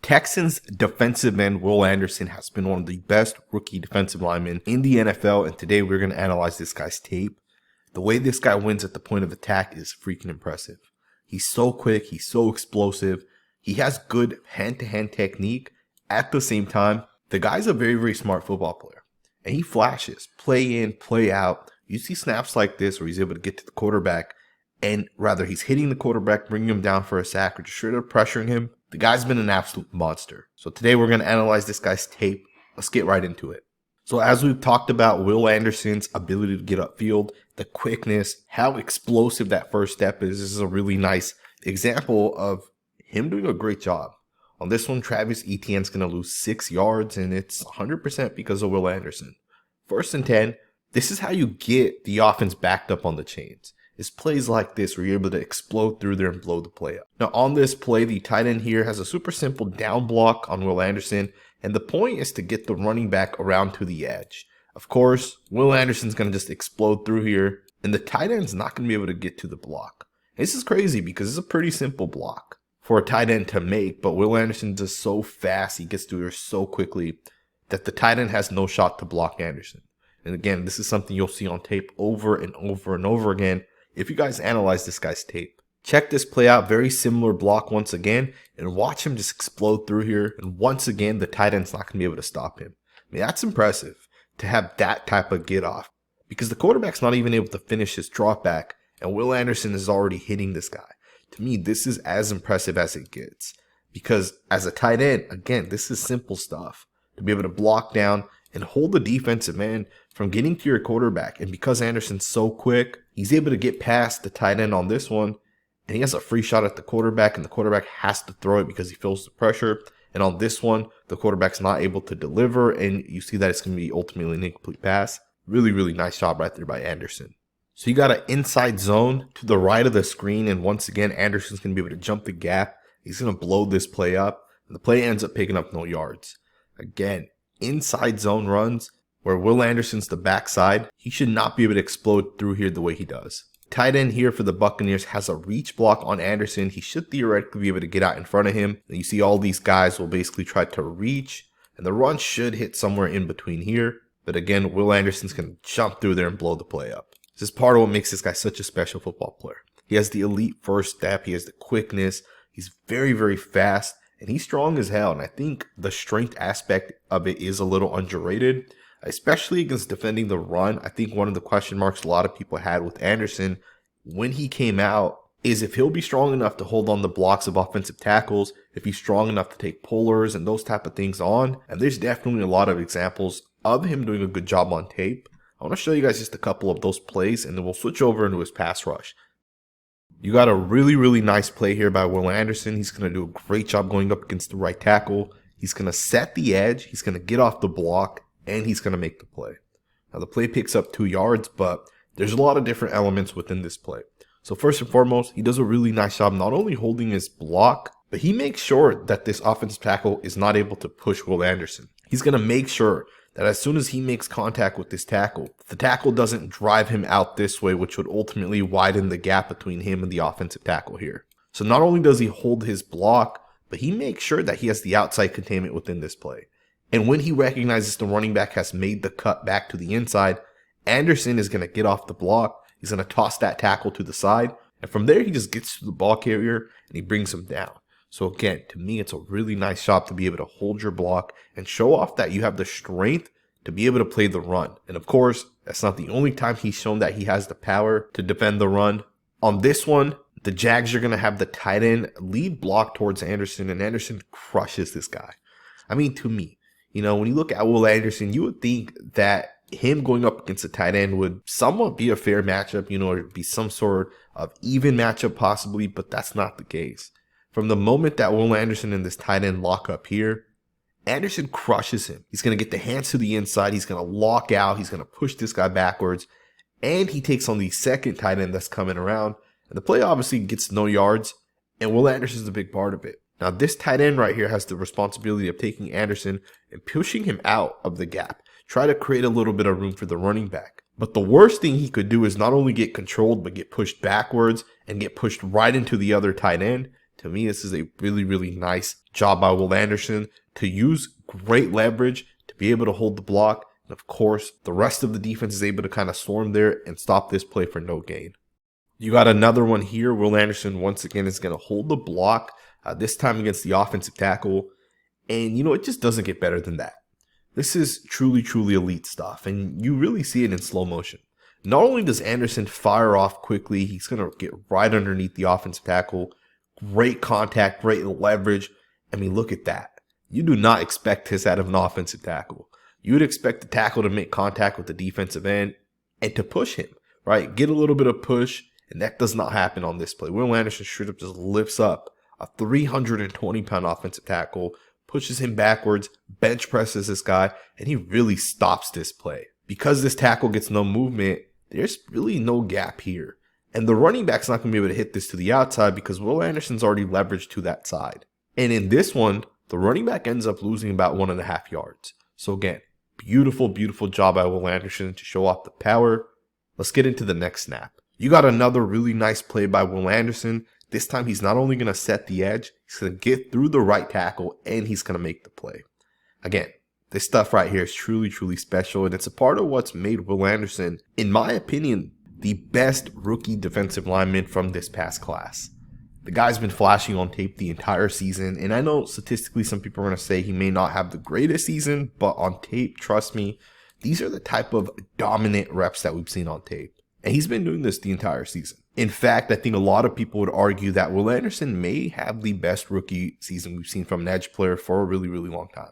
Texans defensive end Will Anderson has been one of the best rookie defensive linemen in the NFL, and today we're going to analyze this guy's tape. The way this guy wins at the point of attack is freaking impressive. He's so quick, he's so explosive, he has good hand-to-hand technique. At the same time, the guy's a very, very smart football player, and he flashes, play in, play out. You see snaps like this where he's able to get to the quarterback, and rather he's hitting the quarterback, bringing him down for a sack, or just straight up pressuring him. The guy's been an absolute monster. So today we're going to analyze this guy's tape. Let's get right into it. So as we've talked about Will Anderson's ability to get upfield, the quickness, how explosive that first step is. This is a really nice example of him doing a great job. On this one, Travis Etienne's going to lose 6 yards, and it's 100% because of Will Anderson. 1st and 10, this is how you get the offense backed up on the chains. It's plays like this where you're able to explode through there and blow the play up. Now on this play, the tight end here has a super simple down block on Will Anderson, and the point is to get the running back around to the edge. Of course, Will Anderson's going to just explode through here, and the tight end's not going to be able to get to the block. This is crazy because it's a pretty simple block for a tight end to make, but Will Anderson does so fast, he gets through there so quickly that the tight end has no shot to block Anderson. And again, this is something you'll see on tape over and over and over again. If you guys analyze this guy's tape, check this play out, very similar block once again, and watch him just explode through here. And once again, the tight end's not going to be able to stop him. I mean, that's impressive to have that type of get off because the quarterback's not even able to finish his drop back, and Will Anderson is already hitting this guy. To me, this is as impressive as it gets because as a tight end, again, this is simple stuff to be able to block down and hold the defensive end from getting to your quarterback. And because Anderson's so quick, he's able to get past the tight end on this one, and he has a free shot at the quarterback, and the quarterback has to throw it because he feels the pressure. And on this one, the quarterback's not able to deliver, and you see that it's going to be ultimately an incomplete pass. Really, really nice job right there by Anderson. So you got an inside zone to the right of the screen, and once again, Anderson's going to be able to jump the gap. He's going to blow this play up, and the play ends up picking up no yards. Again, inside zone runs where Will Anderson's the backside, he should not be able to explode through here the way he does. Tight end here for the Buccaneers has a reach block on Anderson. He should theoretically be able to get out in front of him. And you see all these guys will basically try to reach, and the run should hit somewhere in between here. But again, Will Anderson's going to jump through there and blow the play up. This is part of what makes this guy such a special football player. He has the elite first step. He has the quickness. He's very, very fast, and he's strong as hell. And I think the strength aspect of it is a little underrated, especially against defending the run. I think one of the question marks a lot of people had with Anderson when he came out is if he'll be strong enough to hold on the blocks of offensive tackles, if he's strong enough to take pullers and those type of things on. And there's definitely a lot of examples of him doing a good job on tape. I want to show you guys just a couple of those plays, and then we'll switch over into his pass rush. You got a really, really nice play here by Will Anderson. He's going to do a great job going up against the right tackle. He's going to set the edge. He's going to get off the block, and he's going to make the play. Now, the play picks up 2 yards, but there's a lot of different elements within this play. So first and foremost, he does a really nice job not only holding his block, but he makes sure that this offensive tackle is not able to push Will Anderson. He's going to make sure that as soon as he makes contact with this tackle, the tackle doesn't drive him out this way, which would ultimately widen the gap between him and the offensive tackle here. So not only does he hold his block, but he makes sure that he has the outside containment within this play. And when he recognizes the running back has made the cut back to the inside, Anderson is going to get off the block. He's going to toss that tackle to the side. And from there, he just gets to the ball carrier and he brings him down. So again, to me, it's a really nice job to be able to hold your block and show off that you have the strength to be able to play the run. And of course, that's not the only time he's shown that he has the power to defend the run. On this one, the Jags are going to have the tight end lead block towards Anderson, and Anderson crushes this guy. I mean, to me, when you look at Will Anderson, you would think that him going up against a tight end would somewhat be a fair matchup, or be some sort of even matchup possibly, but that's not the case. From the moment that Will Anderson and this tight end lock up here, Anderson crushes him. He's going to get the hands to the inside. He's going to lock out. He's going to push this guy backwards, and he takes on the second tight end that's coming around. And the play obviously gets no yards, and Will Anderson's a big part of it. Now, this tight end right here has the responsibility of taking Anderson and pushing him out of the gap. Try to create a little bit of room for the running back. But the worst thing he could do is not only get controlled, but get pushed backwards and get pushed right into the other tight end. To me, this is a really, really nice job by Will Anderson to use great leverage to be able to hold the block. And of course, the rest of the defense is able to kind of swarm there and stop this play for no gain. You got another one here. Will Anderson, once again, is going to hold the block, this time against the offensive tackle. And, it just doesn't get better than that. This is truly, truly elite stuff. And you really see it in slow motion. Not only does Anderson fire off quickly, he's going to get right underneath the offensive tackle. Great contact, great leverage. I mean, look at that. You do not expect this out of an offensive tackle. You would expect the tackle to make contact with the defensive end and to push him, right? Get a little bit of push, and that does not happen on this play. Will Anderson straight up just lifts up a 320-pound offensive tackle, pushes him backwards, bench presses this guy, and he really stops this play. Because this tackle gets no movement, there's really no gap here. And the running back's not going to be able to hit this to the outside because Will Anderson's already leveraged to that side. And in this one, the running back ends up losing about 1.5 yards. So again, beautiful, beautiful job by Will Anderson to show off the power. Let's get into the next snap. You got another really nice play by Will Anderson. This time he's not only going to set the edge, he's going to get through the right tackle, and he's going to make the play. Again, this stuff right here is truly, truly special, and it's a part of what's made Will Anderson, in my opinion, the best rookie defensive lineman from this past class. The guy's been flashing on tape the entire season, and I know statistically some people are going to say he may not have the greatest season, but on tape, trust me, these are the type of dominant reps that we've seen on tape. And he's been doing this the entire season. In fact, I think a lot of people would argue that Will Anderson may have the best rookie season we've seen from an edge player for a really, really long time.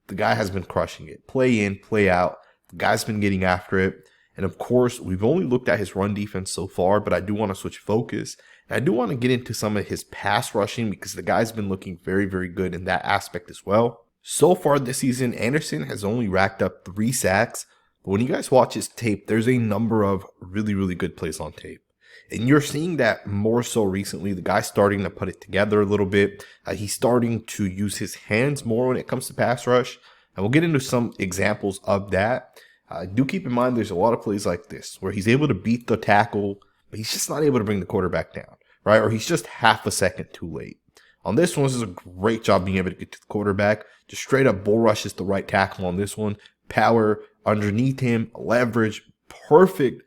The guy has been crushing it. Play in, play out. The guy's been getting after it. And of course, we've only looked at his run defense so far, but I do want to switch focus. And I do want to get into some of his pass rushing because the guy's been looking very, very good in that aspect as well. So far this season, Anderson has only racked up 3 sacks. But when you guys watch his tape, there's a number of really, really good plays on tape. And you're seeing that more so recently. The guy's starting to put it together a little bit. He's starting to use his hands more when it comes to pass rush. And we'll get into some examples of that. Do keep in mind there's a lot of plays like this where he's able to beat the tackle, but he's just not able to bring the quarterback down, right? Or he's just half a second too late. On this one, this is a great job being able to get to the quarterback. Just straight up bull rushes the right tackle on this one. Power underneath him, leverage, perfect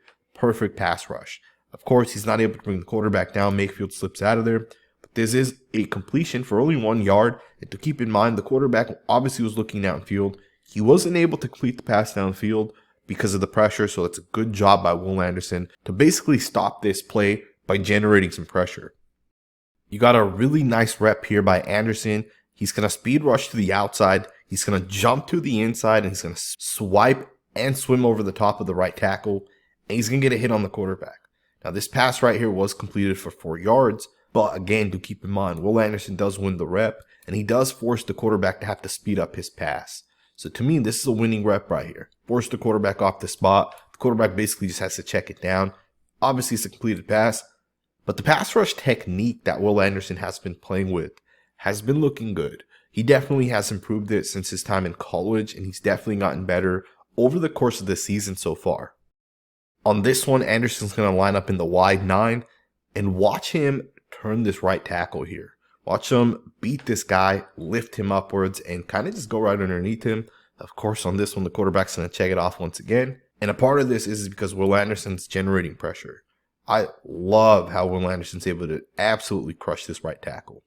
pass rush. Of course, he's not able to bring the quarterback down. Mayfield slips out of there. But this is a completion for only 1 yard. And to keep in mind, the quarterback obviously was looking downfield. He wasn't able to complete the pass downfield because of the pressure. So it's a good job by Will Anderson to basically stop this play by generating some pressure. You got a really nice rep here by Anderson. He's going to speed rush to the outside. He's going to jump to the inside, and he's going to swipe and swim over the top of the right tackle. And he's going to get a hit on the quarterback. Now, this pass right here was completed for 4 yards. But again, do keep in mind, Will Anderson does win the rep, and he does force the quarterback to have to speed up his pass. So to me, this is a winning rep right here. Force the quarterback off the spot. The quarterback basically just has to check it down. Obviously, it's a completed pass. But the pass rush technique that Will Anderson has been playing with has been looking good. He definitely has improved it since his time in college, and he's definitely gotten better over the course of the season so far. On this one, Anderson's going to line up in the wide 9 and watch him turn this right tackle here. Watch him beat this guy, lift him upwards, and kind of just go right underneath him. Of course, on this one, the quarterback's going to check it off once again. And a part of this is because Will Anderson's generating pressure. I love how Will Anderson's able to absolutely crush this right tackle.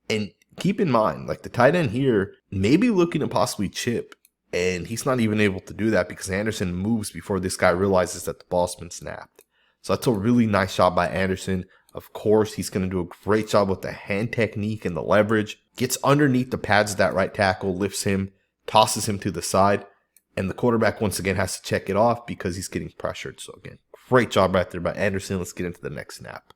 And keep in mind, like the tight end here may be looking to possibly chip, and he's not even able to do that because Anderson moves before this guy realizes that the ball's been snapped. So that's a really nice job by Anderson. Of course, he's going to do a great job with the hand technique and the leverage. Gets underneath the pads of that right tackle, lifts him, tosses him to the side, and the quarterback once again has to check it off because he's getting pressured. So again, great job right there by Anderson. Let's get into the next snap.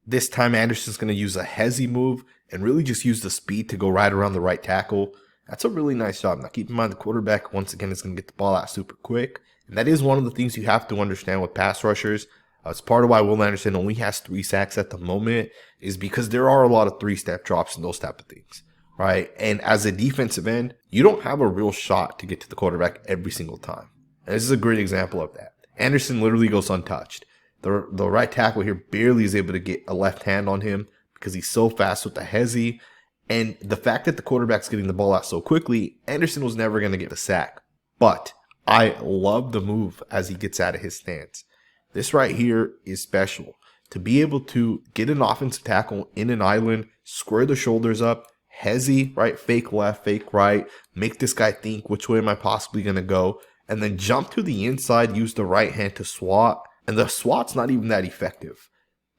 This time, Anderson's going to use a hezzy move and really just use the speed to go right around the right tackle. That's a really nice job. Now, keep in mind, the quarterback, once again, is going to get the ball out super quick. And that is one of the things you have to understand with pass rushers. It's part of why Will Anderson only has 3 sacks at the moment is because there are a lot of 3-step drops and those type of things, right? And as a defensive end, you don't have a real shot to get to the quarterback every single time. And this is a great example of that. Anderson literally goes untouched. The right tackle here barely is able to get a left hand on him because he's so fast with the hezzy. And the fact that the quarterback's getting the ball out so quickly, Anderson was never going to get the sack. But I love the move as he gets out of his stance. This right here is special. To be able to get an offensive tackle in an island, square the shoulders up, hezzy, right, fake left, fake right, make this guy think, which way am I possibly going to go, and then jump to the inside, use the right hand to swat, and the swat's not even that effective.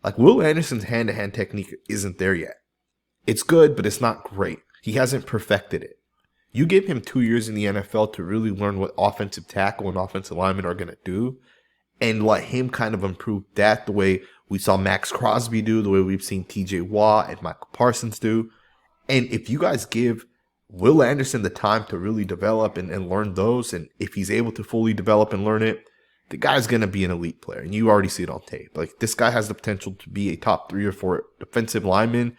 Like, Will Anderson's hand-to-hand technique isn't there yet. It's good, but it's not great. He hasn't perfected it. You give him 2 years in the NFL to really learn what offensive tackle and offensive linemen are going to do, and let him kind of improve that the way we saw Max Crosby do, the way we've seen TJ Watt and Michael Parsons do. And if you guys give Will Anderson the time to really develop and learn those, and if he's able to fully develop and learn it, the guy's going to be an elite player. And you already see it on tape. Like, this guy has the potential to be a top 3 or 4 defensive lineman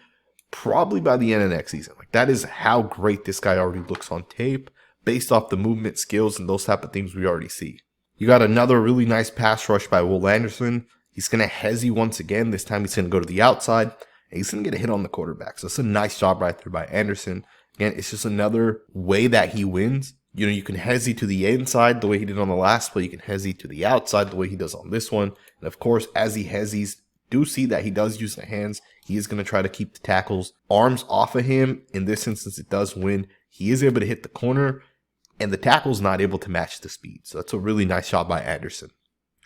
probably by the end of next season. Like, that is how great this guy already looks on tape based off the movement skills and those type of things we already see. You got another really nice pass rush by Will Anderson. He's going to hezzy once again. This time he's going to go to the outside, and he's going to get a hit on the quarterback. So it's a nice job right there by Anderson. Again, it's just another way that he wins. You know, you can hezzy to the inside the way he did on the last play. You can hezzy to the outside the way he does on this one. And of course, as he hezzies, do see that he does use the hands. He is going to try to keep the tackle's arms off of him. In this instance, it does win. He is able to hit the corner, and the tackle's not able to match the speed. So that's a really nice job by Anderson.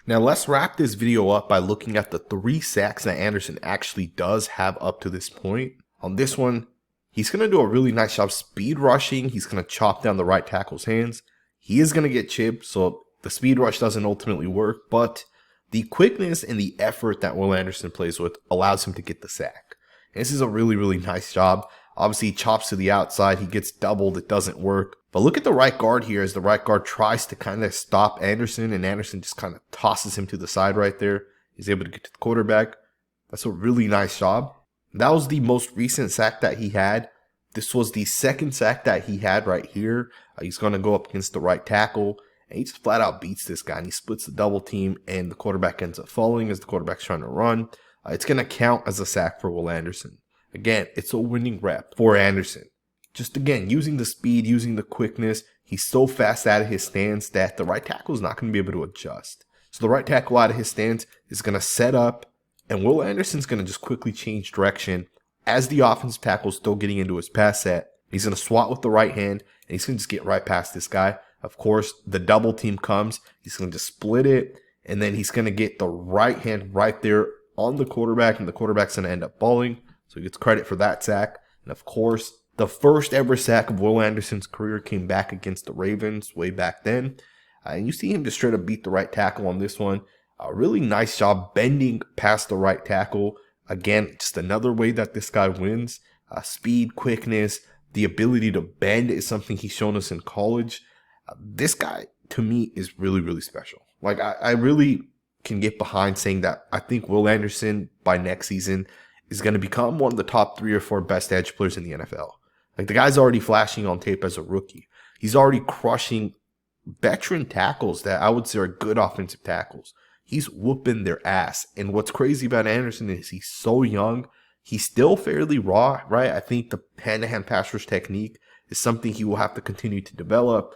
Now let's wrap this video up by looking at the 3 sacks that Anderson actually does have up to this point. On this one, he's going to do a really nice job speed rushing. He's going to chop down the right tackle's hands. He is going to get chipped, so the speed rush doesn't ultimately work, but the quickness and the effort that Will Anderson plays with allows him to get the sack. And this is a really, really nice job. Obviously, he chops to the outside. He gets doubled. It doesn't work. But look at the right guard here as the right guard tries to kind of stop Anderson, and Anderson just kind of tosses him to the side right there. He's able to get to the quarterback. That's a really nice job. That was the most recent sack that he had. This was the second sack that he had right here. He's going to go up against the right tackle, and he just flat out beats this guy, and he splits the double team, and the quarterback ends up falling as the quarterback's trying to run. It's going to count as a sack for Will Anderson. Again, it's a winning rep for Anderson. Just again, using the speed, using the quickness, he's so fast out of his stance that the right tackle is not going to be able to adjust. So the right tackle out of his stance is going to set up, and Will Anderson's going to just quickly change direction as the offensive tackle is still getting into his pass set. He's going to swat with the right hand, and he's going to just get right past this guy. Of course, the double team comes. He's going to just split it, and then he's going to get the right hand right there on the quarterback, and the quarterback's going to end up falling. So he gets credit for that sack. And of course, the first ever sack of Will Anderson's career came back against the Ravens way back then. And you see him just straight up beat the right tackle on this one. A really nice job bending past the right tackle. Again, just another way that this guy wins. Speed, quickness, the ability to bend is something he's shown us in college. This guy, to me, is really, really special. Like, I really can get behind saying that I think Will Anderson, by next season, is going to become one of the top 3 or 4 best edge players in the NFL. Like, the guy's already flashing on tape as a rookie. He's already crushing veteran tackles that I would say are good offensive tackles. He's whooping their ass. And what's crazy about Anderson is he's so young. He's still fairly raw, right? I think the hand-to-hand pass rush technique is something he will have to continue to develop.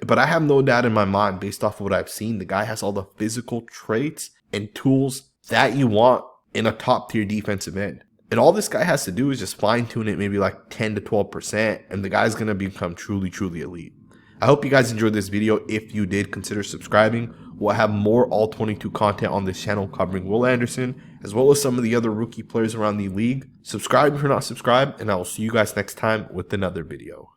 But I have no doubt in my mind, based off of what I've seen, the guy has all the physical traits and tools that you want in a top-tier defensive end. And all this guy has to do is just fine-tune it maybe like 10 to 12%, and the guy's going to become truly, truly elite. I hope you guys enjoyed this video. If you did, consider subscribing. We'll have more All-22 content on this channel covering Will Anderson, as well as some of the other rookie players around the league. Subscribe if you're not subscribed, and I will see you guys next time with another video.